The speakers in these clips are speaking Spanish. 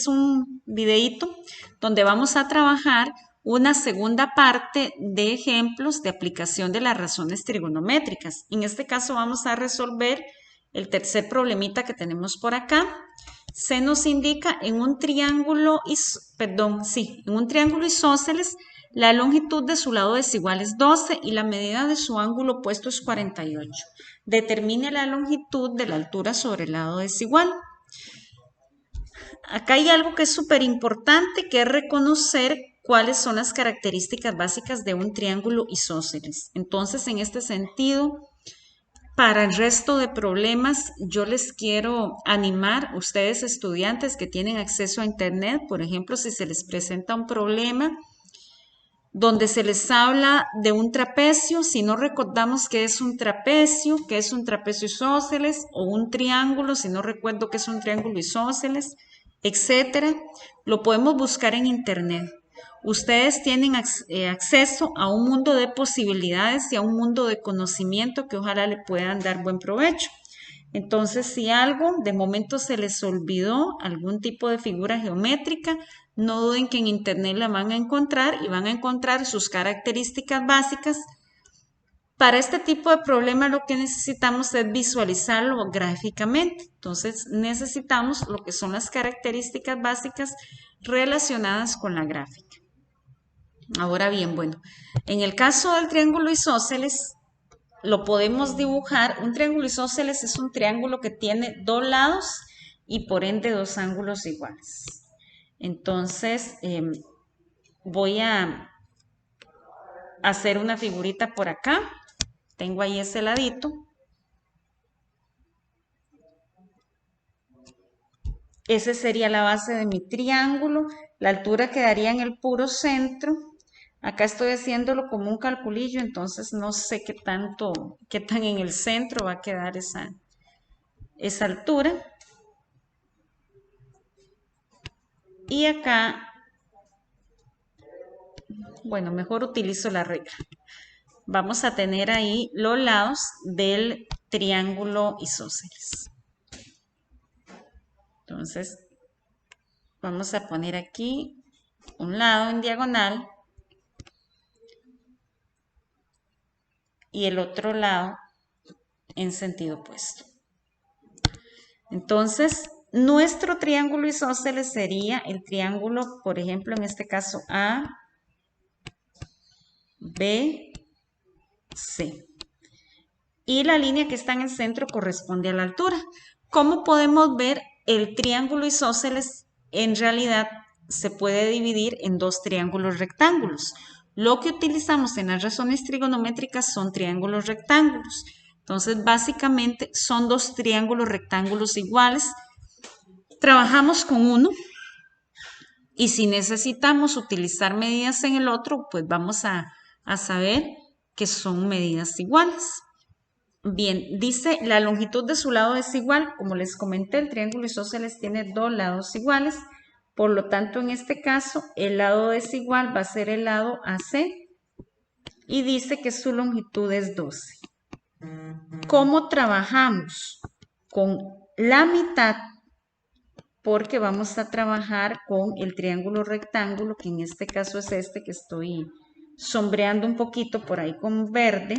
un videíto donde vamos a trabajar una segunda parte de ejemplos de aplicación de las razones trigonométricas. En este caso vamos a resolver el tercer problemita que tenemos por acá. Se nos indica en un triángulo, en un triángulo isósceles, la longitud de su lado desigual es 12 y la medida de su ángulo opuesto es 48. Determine la longitud de la altura sobre el lado desigual. Acá hay algo que es súper importante, que es reconocer cuáles son las características básicas de un triángulo isósceles. Entonces, en este sentido, para el resto de problemas, yo les quiero animar, ustedes estudiantes que tienen acceso a internet, por ejemplo, si se les presenta un problema donde se les habla de un trapecio, si no recordamos qué es un trapecio isósceles, o un triángulo, si no recuerdo qué es un triángulo isósceles, etcétera, lo podemos buscar en internet. Ustedes tienen acceso a un mundo de posibilidades y a un mundo de conocimiento que ojalá le puedan dar buen provecho. Entonces, si algo de momento se les olvidó, algún tipo de figura geométrica, no duden que en internet la van a encontrar y van a encontrar sus características básicas. Para este tipo de problema lo que necesitamos es visualizarlo gráficamente. Entonces, necesitamos lo que son las características básicas relacionadas con la gráfica. Ahora bien, bueno, en el caso del triángulo isósceles, lo podemos dibujar. Un triángulo isósceles es un triángulo que tiene dos lados y por ende dos ángulos iguales. Entonces, voy a hacer una figurita por acá. Tengo ahí ese ladito. Esa sería la base de mi triángulo. La altura quedaría en el puro centro. Acá estoy haciéndolo como un calculillo, entonces no sé qué tan en el centro va a quedar esa altura. Y acá, bueno, mejor utilizo la regla. Vamos a tener ahí los lados del triángulo isósceles. Entonces, vamos a poner aquí un lado en diagonal y el otro lado en sentido opuesto. Entonces, nuestro triángulo isósceles sería el triángulo, por ejemplo, en este caso A, B, C. Y la línea que está en el centro corresponde a la altura. Como podemos ver, el triángulo isósceles en realidad se puede dividir en dos triángulos rectángulos. Lo que utilizamos en las razones trigonométricas son triángulos rectángulos. Entonces, básicamente son dos triángulos rectángulos iguales. Trabajamos con uno y si necesitamos utilizar medidas en el otro, pues vamos a saber que son medidas iguales. Bien, dice la longitud de su lado es igual. Como les comenté, el triángulo isósceles tiene dos lados iguales. Por lo tanto, en este caso, el lado desigual va a ser el lado AC y dice que su longitud es 12. ¿Cómo trabajamos? Con la mitad, porque vamos a trabajar con el triángulo rectángulo, que en este caso es este que estoy sombreando un poquito por ahí con verde.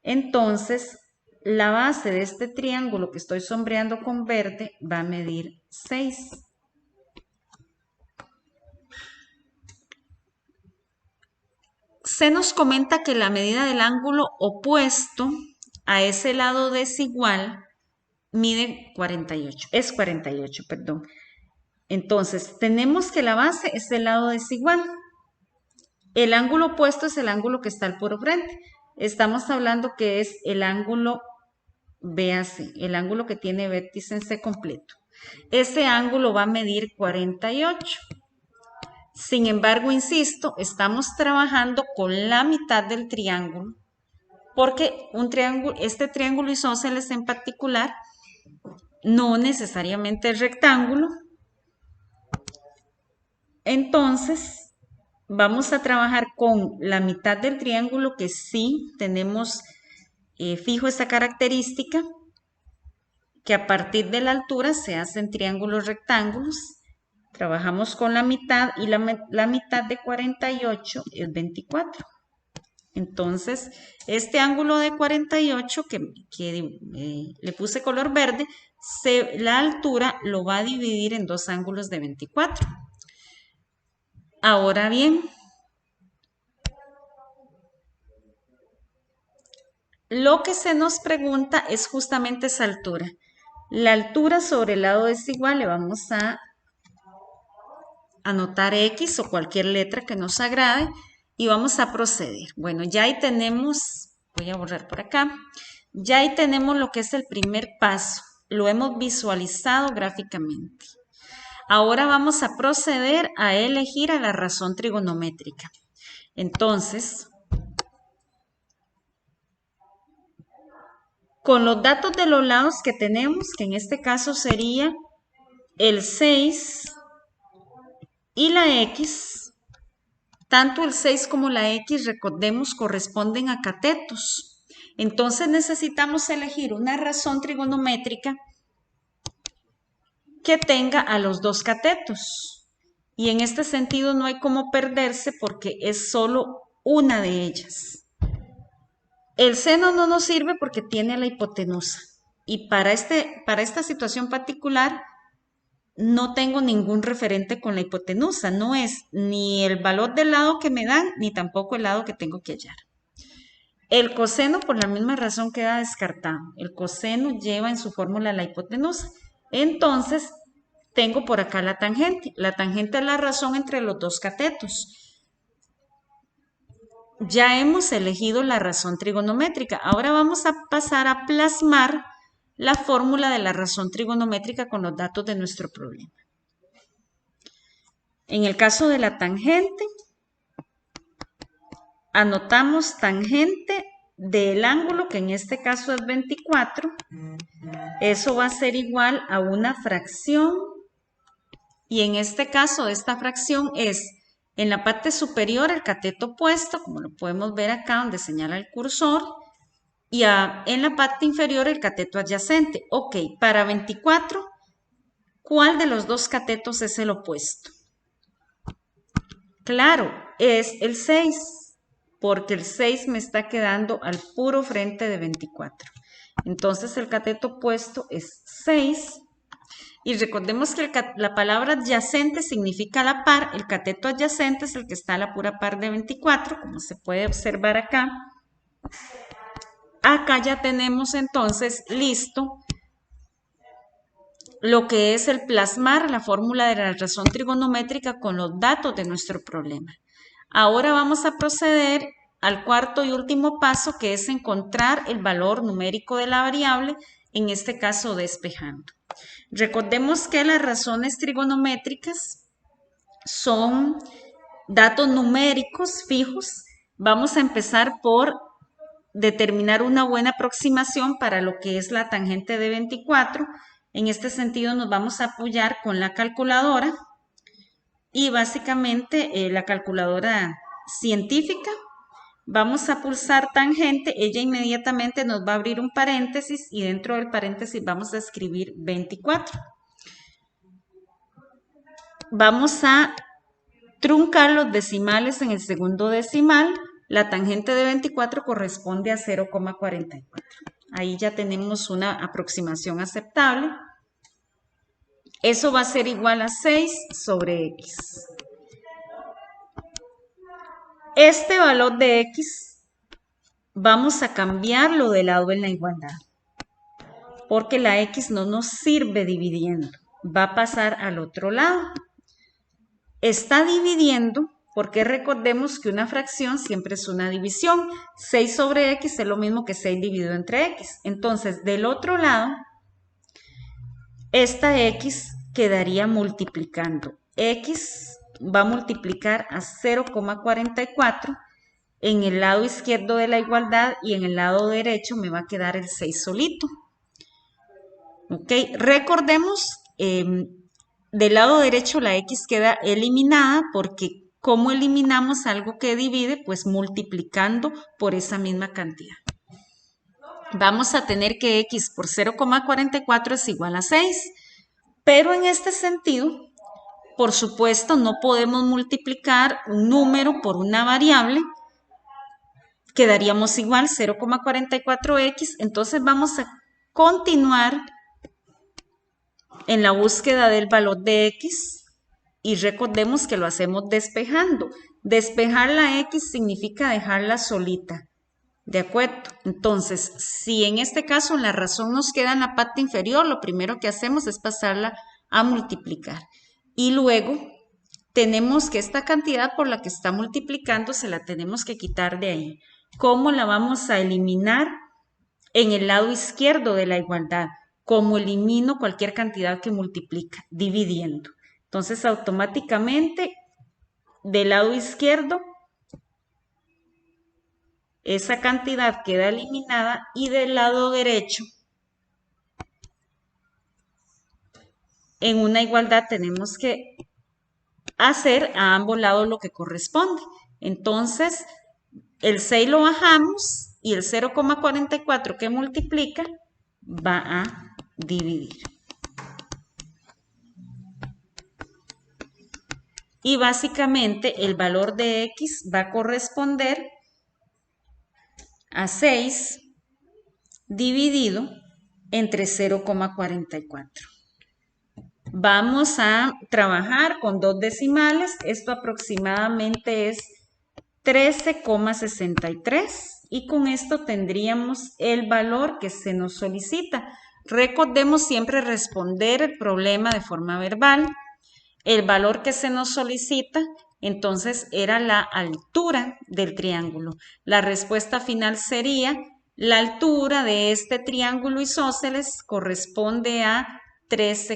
Entonces, la base de este triángulo que estoy sombreando con verde va a medir 6. Se nos comenta que la medida del ángulo opuesto a ese lado desigual mide 48, es 48, perdón. Entonces, tenemos que la base es el lado desigual. El ángulo opuesto es el ángulo que está al puro frente. Estamos hablando que es el ángulo BAC, el ángulo que tiene vértice en C completo. Ese ángulo va a medir 48. Sin embargo, insisto, estamos trabajando con la mitad del triángulo, porque este triángulo isósceles en particular no necesariamente es rectángulo. Entonces, vamos a trabajar con la mitad del triángulo que sí tenemos fijo esta característica, que a partir de la altura se hacen triángulos rectángulos Trabajamos con la mitad y la mitad de 48 es 24. Entonces, este ángulo de 48 que le puse color verde, la altura lo va a dividir en dos ángulos de 24. Ahora bien, lo que se nos pregunta es justamente esa altura. La altura sobre el lado desigual le vamos a anotar X o cualquier letra que nos agrade y vamos a proceder. Bueno, ya ahí tenemos, voy a borrar por acá, ya ahí tenemos lo que es el primer paso. Lo hemos visualizado gráficamente. Ahora vamos a proceder a elegir a la razón trigonométrica. Entonces, con los datos de los lados que tenemos, que en este caso sería el 6 y la X, tanto el 6 como la X, recordemos, corresponden a catetos. Entonces necesitamos elegir una razón trigonométrica que tenga a los dos catetos. Y en este sentido no hay cómo perderse porque es solo una de ellas. El seno no nos sirve porque tiene la hipotenusa. Y para esta situación particular no tengo ningún referente con la hipotenusa. No es ni el valor del lado que me dan, ni tampoco el lado que tengo que hallar. El coseno por la misma razón queda descartado. El coseno lleva en su fórmula la hipotenusa. Entonces, tengo por acá la tangente. La tangente es la razón entre los dos catetos. Ya hemos elegido la razón trigonométrica. Ahora vamos a pasar a plasmar la fórmula de la razón trigonométrica con los datos de nuestro problema. En el caso de la tangente, anotamos tangente del ángulo, que en este caso es 24. Eso va a ser igual a una fracción. Y en este caso, esta fracción es en la parte superior el cateto opuesto, como lo podemos ver acá donde señala el cursor, y en la parte inferior el cateto adyacente. Ok, para 24, ¿cuál de los dos catetos es el opuesto? Claro, es el 6, porque el 6 me está quedando al puro frente de 24. Entonces el cateto opuesto es 6. Y recordemos que la palabra adyacente significa la par. El cateto adyacente es el que está a la pura par de 24, como se puede observar acá. Acá ya tenemos entonces listo lo que es el plasmar la fórmula de la razón trigonométrica con los datos de nuestro problema. Ahora vamos a proceder al cuarto y último paso, que es encontrar el valor numérico de la variable, en este caso despejando. Recordemos que las razones trigonométricas son datos numéricos fijos. Vamos a empezar por determinar una buena aproximación para lo que es la tangente de 24. En este sentido nos vamos a apoyar con la calculadora y básicamente la calculadora científica. Vamos a pulsar tangente, ella inmediatamente nos va a abrir un paréntesis y dentro del paréntesis vamos a escribir 24. Vamos a truncar los decimales en el segundo decimal. La tangente de 24 corresponde a 0,44. Ahí ya tenemos una aproximación aceptable. Eso va a ser igual a 6 sobre X. Este valor de X vamos a cambiarlo de lado en la igualdad, porque la X no nos sirve dividiendo, va a pasar al otro lado. Está dividiendo porque recordemos que una fracción siempre es una división. 6 sobre X es lo mismo que 6 dividido entre X. Entonces, del otro lado, esta X quedaría multiplicando. X va a multiplicar a 0,44 en el lado izquierdo de la igualdad y en el lado derecho me va a quedar el 6 solito. Ok, recordemos, del lado derecho la X queda eliminada porque ¿cómo eliminamos algo que divide? Pues multiplicando por esa misma cantidad. Vamos a tener que X por 0,44 es igual a 6, pero en este sentido por supuesto, no podemos multiplicar un número por una variable, quedaríamos igual 0,44x, entonces vamos a continuar en la búsqueda del valor de x y recordemos que lo hacemos despejando. Despejar la x significa dejarla solita, ¿de acuerdo? Entonces, si en este caso la razón nos queda en la parte inferior, lo primero que hacemos es pasarla a multiplicar. Y luego tenemos que esta cantidad por la que está multiplicando se la tenemos que quitar de ahí. ¿Cómo la vamos a eliminar? En el lado izquierdo de la igualdad. ¿Cómo elimino cualquier cantidad que multiplica? Dividiendo. Entonces, automáticamente, del lado izquierdo, esa cantidad queda eliminada y del lado derecho, en una igualdad tenemos que hacer a ambos lados lo que corresponde. Entonces, el 6 lo bajamos y el 0,44 que multiplica va a dividir. Y básicamente el valor de x va a corresponder a 6 dividido entre 0,44. Vamos a trabajar con dos decimales. Esto aproximadamente es 13,63 y con esto tendríamos el valor que se nos solicita. Recordemos siempre responder el problema de forma verbal. El valor que se nos solicita, entonces, era la altura del triángulo. La respuesta final sería: la altura de este triángulo isósceles corresponde a 13,63.